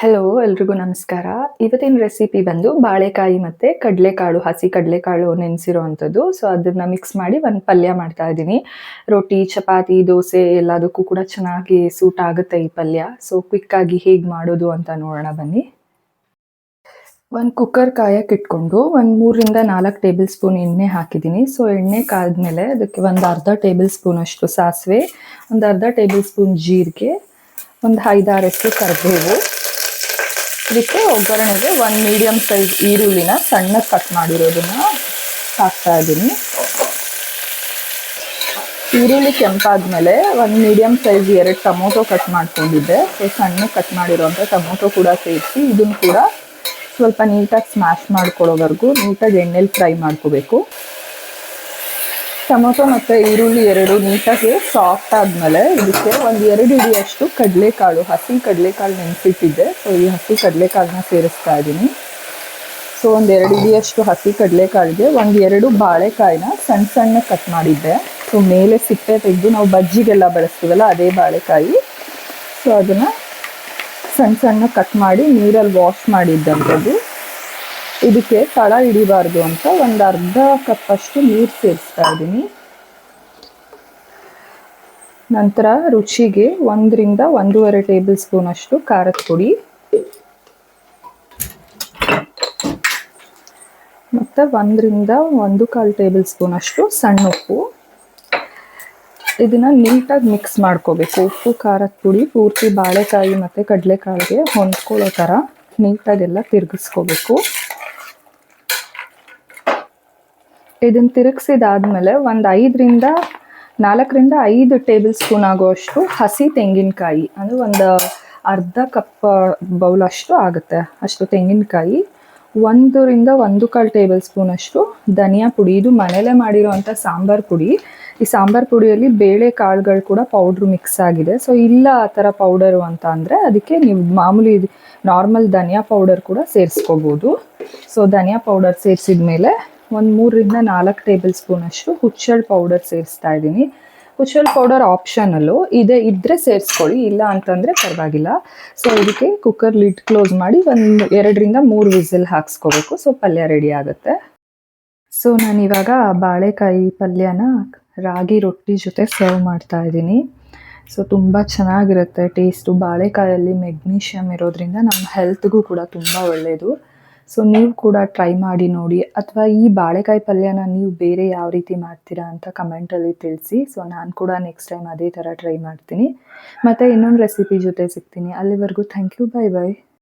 Hello ಎಲ್ರಿಗೂ ನಮಸ್ಕಾರ. ಇವತ್ತಿನ ರೆಸಿಪಿ ಬಂದು ಬಾಳೆಕಾಯಿ ಮತ್ತೆ ಕಡಲೆಕಾಳು, ಹಸಿ ಕಡಲೆಕಾಳು ನೆನೆಸಿರೋವಂಥದ್ದು. ಸೊ ಅದನ್ನ ಮಿಕ್ಸ್ ಮಾಡಿ ಒಂದು ಪಲ್ಯ ಮಾಡ್ತಾ ಇದ್ದೀನಿ. ರೊಟ್ಟಿ, ಚಪಾತಿ, ದೋಸೆ ಎಲ್ಲದಕ್ಕೂ ಕೂಡ ಚೆನ್ನಾಗಿ ಸೂಟ್ ಆಗುತ್ತೆ ಈ ಪಲ್ಯ. ಸೊ ಕ್ವಿಕ್ಕಾಗಿ ಹೇಗೆ ಮಾಡೋದು ಅಂತ ನೋಡೋಣ ಬನ್ನಿ. ಒಂದು ಕುಕ್ಕರ್ ಕಾಯಕ್ಕಿಟ್ಕೊಂಡು ಒಂದು 3ರಿಂದ 4 ಟೇಬಲ್ ಸ್ಪೂನ್ ಎಣ್ಣೆ ಹಾಕಿದ್ದೀನಿ. ಸೊ ಎಣ್ಣೆ ಕಾದ್ಮೇಲೆ ಅದಕ್ಕೆ ಒಂದು ಅರ್ಧ ಟೇಬಲ್ ಸ್ಪೂನ್ ಅಷ್ಟು ಸಾಸಿವೆ, ಒಂದು ಅರ್ಧ ಟೇಬಲ್ ಸ್ಪೂನ್ ಜೀರಿಗೆ, ಒಂದು 5-6 ಕರಿಬೇವು. ಇದಕ್ಕೆ ಒಗ್ಗರಣೆಗೆ ಒಂದು ಮೀಡಿಯಮ್ ಸೈಜ್ ಈರುಳ್ಳಿನ ಸಣ್ಣಗೆ ಕಟ್ ಮಾಡಿರೋದನ್ನ ಹಾಕ್ತಾ ಇದ್ದೀನಿ. ಈರುಳ್ಳಿ ಕೆಂಪಾದ್ಮೇಲೆ ಒಂದು ಮೀಡಿಯಮ್ ಸೈಜ್ 2 ಟೊಮೊಟೊ ಕಟ್ ಮಾಡ್ಕೊಂಡಿದ್ದೆ. ಸೊ ಸಣ್ಣಗೆ ಕಟ್ ಮಾಡಿರೋಂಥ ಟೊಮೊಟೊ ಕೂಡ ಸೇರಿಸಿ ಇದನ್ನು ಕೂಡ ಸ್ವಲ್ಪ ನೀಟಾಗಿ ಸ್ಮ್ಯಾಶ್ ಮಾಡ್ಕೊಳ್ಳೋವರೆಗೂ ನೀಟಾಗಿ ಎಣ್ಣೆಲಿ ಫ್ರೈ ಮಾಡ್ಕೋಬೇಕು. ಟೊಮೊಟೊ ಮತ್ತು ಈರುಳ್ಳಿ ಎರಡು ನೀಟಾಗಿ ಸಾಫ್ಟ್ ಆದಮೇಲೆ ಇದಕ್ಕೆ ಒಂದು 2 ಹಿಡಿಯಷ್ಟು ಕಡಲೆಕಾಳು, ಹಸಿ ಕಡಲೆಕಾಳು ನೆನೆಸಿಟ್ಟಿದ್ದೆ. ಸೊ ಈ ಹಸಿ ಕಡಲೆಕಾಳನ್ನ ಸೇರಿಸ್ತಾ ಇದ್ದೀನಿ. ಸೊ ಒಂದು 2 ಹಿಡಿಯಷ್ಟು ಹಸಿ ಕಡಲೆಕಾಳಿಗೆ ಒಂದು 2 ಬಾಳೆಕಾಯಿನ ಸಣ್ಣ ಸಣ್ಣ ಕಟ್ ಮಾಡಿದ್ದೆ. ಸೊ ಮೇಲೆ ಸಿಪ್ಪೆ ತೆಗೆದು ನಾವು ಬಜ್ಜಿಗೆಲ್ಲ ಬಳಸ್ತೀವಲ್ಲ ಅದೇ ಬಾಳೆಕಾಯಿ. ಸೊ ಅದನ್ನು ಸಣ್ಣ ಸಣ್ಣ ಕಟ್ ಮಾಡಿ ನೀರಲ್ಲಿ ವಾಶ್ ಮಾಡಿದ್ದಂಥದ್ದು. ಇದಕ್ಕೆ ತಳ ಹಿಡಿಬಾರ್ದು ಅಂತ ಒಂದು ಅರ್ಧ ಕಪ್ಪಷ್ಟು ನೀರು ಸೇರಿಸ್ತಾ ಇದ್ದೀನಿ. ನಂತರ ರುಚಿಗೆ 1ರಿಂದ 1.5 ಟೇಬಲ್ ಸ್ಪೂನ್ ಅಷ್ಟು ಖಾರದ ಪುಡಿ ಮತ್ತು 1ರಿಂದ 1.25 ಟೇಬಲ್ ಸ್ಪೂನ್ ಅಷ್ಟು ಸಣ್ಣ ಉಪ್ಪು. ಇದನ್ನು ನೀಟಾಗಿ ಮಿಕ್ಸ್ ಮಾಡ್ಕೋಬೇಕು. ಉಪ್ಪು ಖಾರದ ಪುಡಿ ಪೂರ್ತಿ ಬಾಳೆಕಾಯಿ ಮತ್ತು ಕಡಲೆಕಾಳಿಗೆ ಹೊಂದ್ಕೊಳ್ಳೋ ಥರ ನೀಟಾಗೆಲ್ಲ ತಿರುಗಿಸ್ಕೋಬೇಕು. ಇದನ್ನು ತಿರುಗಿಸಿದಾದ್ಮೇಲೆ ಒಂದು 4ರಿಂದ 5 ಟೇಬಲ್ ಸ್ಪೂನ್ ಆಗುವಷ್ಟು ಹಸಿ ತೆಂಗಿನಕಾಯಿ, ಅಂದರೆ ಒಂದು ಅರ್ಧ ಕಪ್ ಬೌಲ್ ಅಷ್ಟು ಆಗುತ್ತೆ ಅಷ್ಟು ತೆಂಗಿನಕಾಯಿ, 1ರಿಂದ 1.25 ಟೇಬಲ್ ಸ್ಪೂನ್ ಅಷ್ಟು ಧನಿಯಾ ಪುಡಿ. ಇದು ಮನೇಲೆ ಮಾಡಿರೋವಂಥ ಸಾಂಬಾರು ಪುಡಿ. ಈ ಸಾಂಬಾರು ಪುಡಿಯಲ್ಲಿ ಬೇಳೆ ಕಾಳುಗಳು ಕೂಡ ಪೌಡ್ರ್ ಮಿಕ್ಸ್ ಆಗಿದೆ. ಸೊ ಇಲ್ಲ ಆ ಥರ ಪೌಡರು ಅಂತ ಅಂದರೆ ಅದಕ್ಕೆ ನೀವು ಮಾಮೂಲಿ ನಾರ್ಮಲ್ ಧನಿಯಾ ಪೌಡರ್ ಕೂಡ ಸೇರಿಸ್ಕೋಬೋದು. ಸೊ ಧನಿಯಾ ಪೌಡರ್ ಸೇರಿಸಿದ ಮೇಲೆ ಒಂದು 3ರಿಂದ 4 ಟೇಬಲ್ ಸ್ಪೂನ್ ಅಷ್ಟು ಹುಚ್ಚೆಳ್ಳು ಪೌಡರ್ ಸೇರಿಸ್ತಾ ಇದ್ದೀನಿ. ಹುಚ್ಚೆಳ್ಳು ಪೌಡರ್ ಆಪ್ಷನಲ್ಲು, ಇದ್ದರೆ ಸೇರಿಸ್ಕೊಳ್ಳಿ, ಇಲ್ಲ ಅಂತಂದರೆ ಪರವಾಗಿಲ್ಲ. ಸೊ ಇದಕ್ಕೆ ಕುಕ್ಕರ್ ಲಿಡ್ ಕ್ಲೋಸ್ ಮಾಡಿ ಒಂದು 2ರಿಂದ 3 ವಿಸಿಲ್ ಹಾಕ್ಸ್ಕೋಬೇಕು. ಸೊ ಪಲ್ಯ ರೆಡಿ ಆಗುತ್ತೆ. ಸೊ ನಾನಿವಾಗ ಬಾಳೆಕಾಯಿ ಪಲ್ಯನ ರಾಗಿ ರೊಟ್ಟಿ ಜೊತೆ ಸರ್ವ್ ಮಾಡ್ತಾ ಇದ್ದೀನಿ. ಸೊ ತುಂಬ ಚೆನ್ನಾಗಿರುತ್ತೆ ಟೇಸ್ಟು. ಬಾಳೆಕಾಯಲ್ಲಿ ಮೆಗ್ನೀಷಿಯಮ್ ಇರೋದ್ರಿಂದ ನಮ್ಮ ಹೆಲ್ತ್ಗೂ ಕೂಡ ತುಂಬ ಒಳ್ಳೆಯದು. ಸೊ ನೀವು ಕೂಡ ಟ್ರೈ ಮಾಡಿ ನೋಡಿ, ಅಥವಾ ಈ ಬಾಳೆಕಾಯಿ ಪಲ್ಯನ ನೀವು ಬೇರೆ ಯಾವ ರೀತಿ ಮಾಡ್ತೀರಾ ಅಂತ ಕಮೆಂಟಲ್ಲಿ ತಿಳಿಸಿ. ಸೊ ನಾನು ಕೂಡ ನೆಕ್ಸ್ಟ್ ಟೈಮ್ ಅದೇ ಥರ ಟ್ರೈ ಮಾಡ್ತೀನಿ. ಮತ್ತು ಇನ್ನೊಂದು ರೆಸಿಪಿ ಜೊತೆ ಸಿಗ್ತೀನಿ. ಅಲ್ಲಿವರೆಗೂ ಥ್ಯಾಂಕ್ ಯು, ಬಾಯ್ ಬಾಯ್.